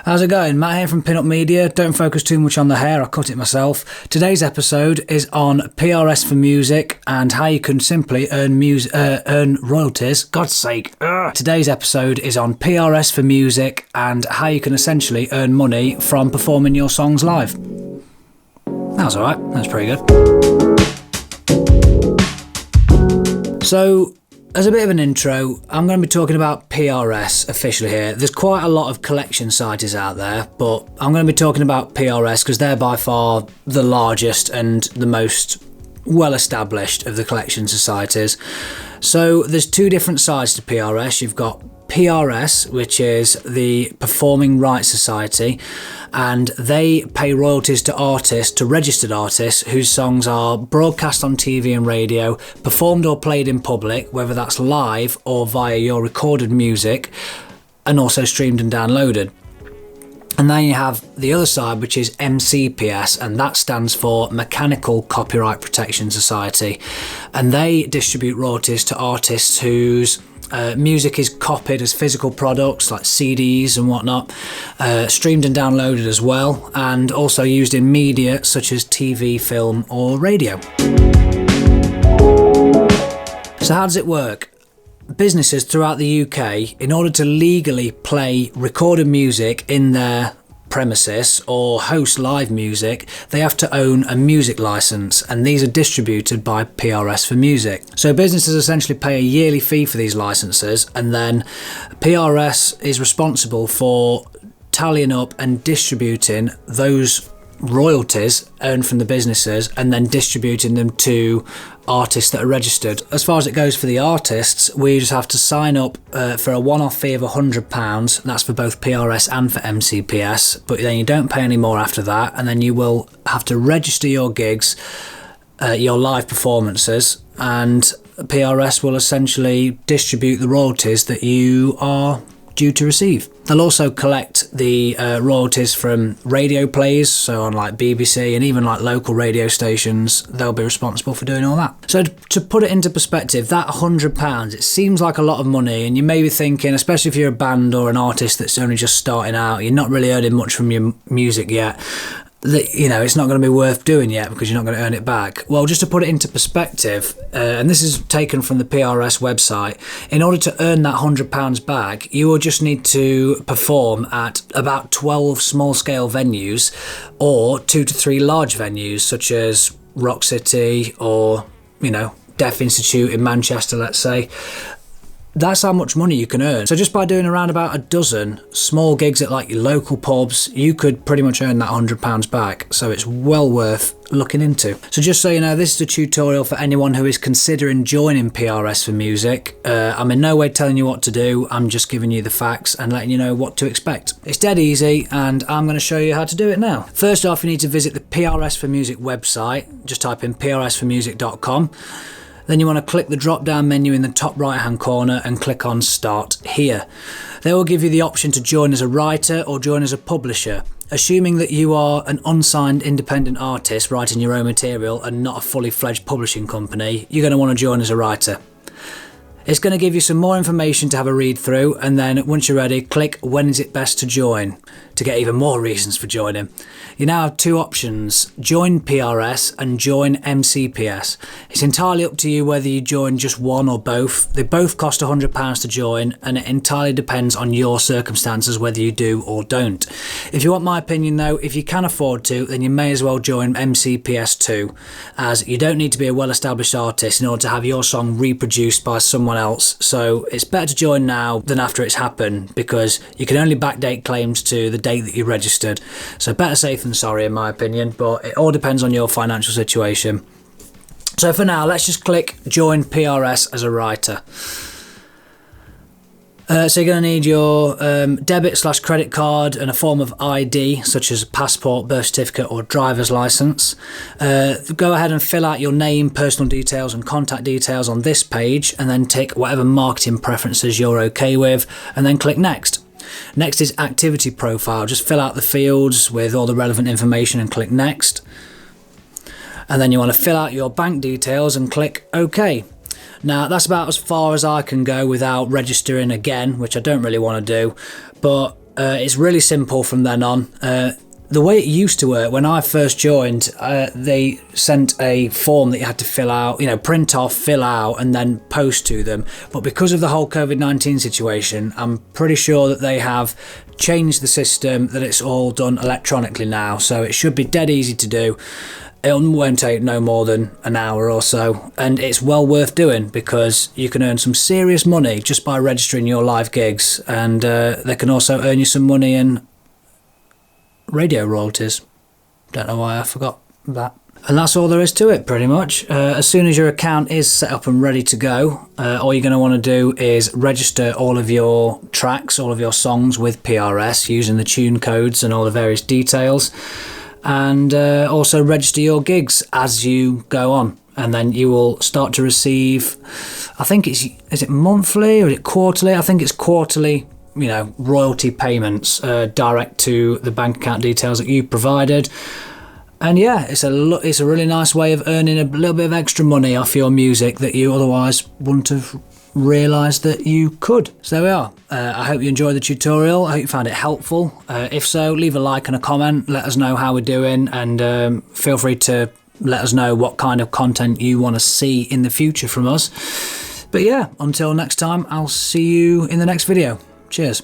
How's it going? Matt here from Pinup Media. Don't focus too much on the hair, I cut it myself. Today's episode is on PRS for music and how you can simply earn royalties. God's sake. Ugh. Today's episode is on PRS for music and how you can essentially earn money from performing your songs live. That was alright, that's pretty good. So, as a bit of an intro, I'm going to be talking about PRS officially here. There's quite a lot of collection societies out there, but I'm going to be talking about PRS because they're by far the largest and the most well established of the collection societies. So there's two different sides to PRS. You've got PRS, which is the Performing Rights Society, and they pay royalties to artists, to registered artists whose songs are broadcast on TV and radio, performed or played in public, whether that's live or via your recorded music, and also streamed and downloaded. And then you have the other side, which is MCPS, and that stands for Mechanical Copyright Protection Society, and they distribute royalties to artists whose music is copied as physical products like CDs and whatnot, streamed and downloaded as well, and also used in media such as TV, film or radio. So how does it work? Businesses throughout the UK, in order to legally play recorded music in their premises or host live music, they have to own a music license, and these are distributed by PRS for music. So businesses essentially pay a yearly fee for these licenses, and then PRS is responsible for tallying up and distributing those royalties earned from the businesses and then distributing them to artists that are registered. As far as it goes for the artists, we just have to sign up for a one-off fee of £100. That's for both PRS and for MCPS, but then you don't pay any more after that, and then you will have to register your gigs, your live performances, and PRS will essentially distribute the royalties that you are due to receive. They'll also collect the royalties from radio plays, so on like BBC and even like local radio stations. They'll be responsible for doing all that. So to put it into perspective, that £100, it seems like a lot of money, and you may be thinking, especially if you're a band or an artist that's only just starting out, you're not really earning much from your music yet, that, you know, it's not going to be worth doing yet because you're not going to earn it back. Well, just to put it into perspective, and this is taken from the PRS website, in order to earn that £100 back, you will just need to perform at about 12 small-scale venues or 2 to 3 large venues, such as Rock City or, you know, Deaf Institute in Manchester, let's say. That's how much money you can earn. So just by doing around about a dozen small gigs at like your local pubs, you could pretty much earn that £100 back. So it's well worth looking into. So just so you know, this is a tutorial for anyone who is considering joining PRS for music. I'm in no way telling you what to do. I'm just giving you the facts and letting you know what to expect. It's dead easy, and I'm going to show you how to do it now. First off, you need to visit the PRS for Music website. Just type in prsformusic.com. Then you want to click the drop down menu in the top right hand corner and click on Start Here. They will give you the option to join as a writer or join as a publisher. Assuming that you are an unsigned independent artist writing your own material and not a fully fledged publishing company, you're going to want to join as a writer. It's going to give you some more information to have a read through, and then once you're ready, click when is it best to join to get even more reasons for joining. You now have two options: join PRS and join MCPS. It's entirely up to you whether you join just one or both. They both cost £100 to join, and it entirely depends on your circumstances whether you do or don't. If you want my opinion though, if you can afford to, then you may as well join MCPS too, as you don't need to be a well-established artist in order to have your song reproduced by someone else. So it's better to join now than after it's happened, because you can only backdate claims to the date that you registered. So better safe than sorry in my opinion, but it all depends on your financial situation. So for now, let's just click join PRS as a writer. So you're going to need your debit/credit card and a form of ID, such as a passport, birth certificate or driver's license. Go ahead and fill out your name, personal details and contact details on this page, and then tick whatever marketing preferences you're okay with, and then click next. Next is activity profile. Just fill out the fields with all the relevant information and click next. And then you want to fill out your bank details and click OK. Now that's about as far as I can go without registering again, which I don't really want to do, but It's really simple from then on. The way it used to work, when I first joined, they sent a form that you had to fill out, print off, fill out, and then post to them. But because of the whole COVID-19 situation, I'm pretty sure that they have changed the system, that it's all done electronically now. So it should be dead easy to do. It won't take no more than an hour or so, and it's well worth doing because you can earn some serious money just by registering your live gigs, and they can also earn you some money in radio royalties. Don't know why I forgot that. And that's all there is to it, pretty much. As soon as your account is set up and ready to go, all you're going to want to do is register all of your tracks, all of your songs with PRS using the tune codes and all the various details, and also register your gigs as you go on. And then you will start to receive, I think is it monthly or is it quarterly? I think it's quarterly, royalty payments direct to the bank account details that you provided. And yeah, it's a really nice way of earning a little bit of extra money off your music that you otherwise wouldn't have realised that you could. So there we are. I hope you enjoyed the tutorial. I hope you found it helpful. If so, leave a like and a comment. Let us know how we're doing, and feel free to let us know what kind of content you want to see in the future from us. But yeah, until next time, I'll see you in the next video. Cheers.